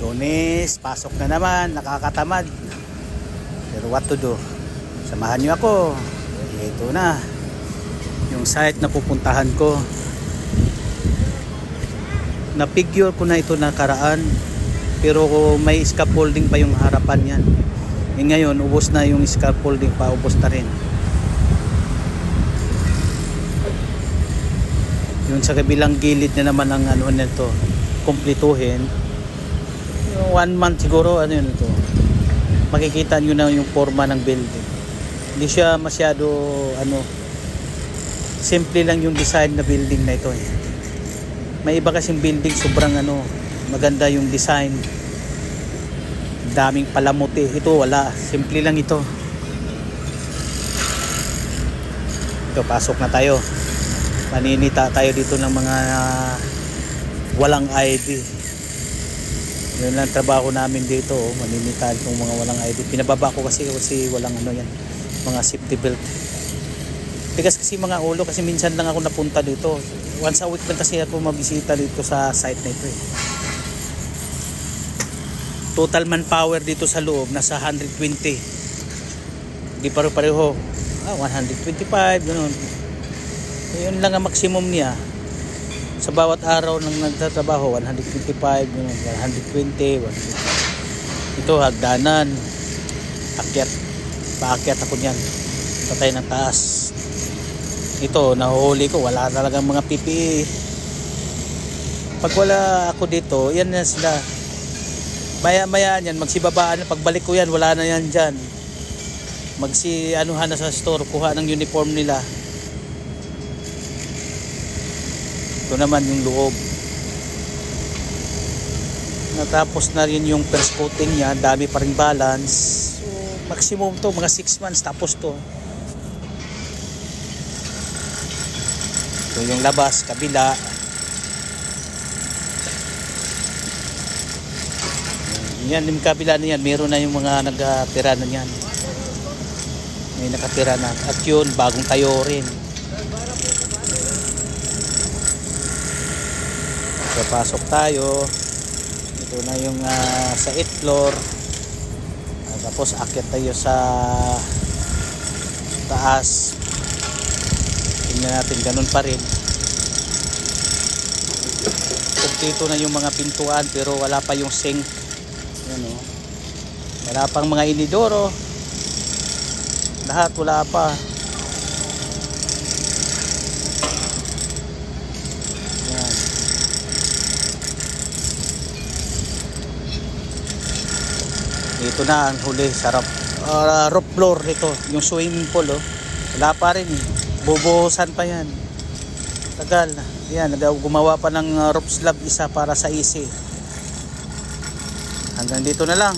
Lunes, pasok na naman, nakakatamad. Pero what to do? Samahan niyo ako. Ito na yung site na pupuntahan ko. Na-figure ko na ito nakaraan, pero may scaffolding pa yung harapan yan. Ngayon, ubos na yung scaffolding pa, ubos na rin. Yung sa kabilang gilid na naman ang ano nito, kumpletuhin. 1 month siguro, ano yun ito. Makikita nyo na yung forma ng building. Hindi siya masyado ano, simple lang yung design na building na ito eh. May iba kasing building sobrang ano, maganda yung design, daming palamuti. Ito wala, simple lang ito. Ito, pasok na tayo. Maninita tayo dito ng mga walang ID. Yun lang trabaho namin dito, maninita itong mga walang ID. Pinababa ko kasi walang ano yan, mga safety belt. Tigas kasi mga ulo, kasi minsan lang ako napunta dito. Once a week lang kasi ako mabisita dito sa site na ito eh. Total manpower dito sa loob nasa 120. Di pareho 125 ganun. Yun lang ang maximum niya. Sa bawat araw ng nagtatrabaho 125 ganun, 120, 150. Ito hagdanan. Paakyat ako niyan. Patay ng taas. Ito, nahuhuli ko, wala talagang mga PPE. Pag wala ako dito, yan na sila. Maya yan, magsibabaan. Pagbalik ko yan, wala na yan dyan. Anuhan na sa store, kuha ng uniform nila. Ito naman yung loob. Natapos na rin yung first coating niya, dami pa rin balance. So, maximum to, mga 6 months tapos to. Ito yung labas, kabila. Yan, yung kabila na yan, meron na yung mga nagtira na yan. May nakatira na. At yun, bagong tayo rin. So, pasok tayo. Ito na yung sa 8th floor. Tapos akyat tayo sa taas. Tingnan natin, ganun pa rin. Dito na yung mga pintuan, pero wala pa yung sink. Yan, oh. Wala pang mga inidoro. Lahat wala pa. Yan. Dito na ang huli sa roof floor nito, yung swimming pool, oh. Wala pa rin eh. Bubuhusan pa yan. Tagal. Yan, gumawa pa ng roof slab isa para sa easy. Hanggang dito na lang.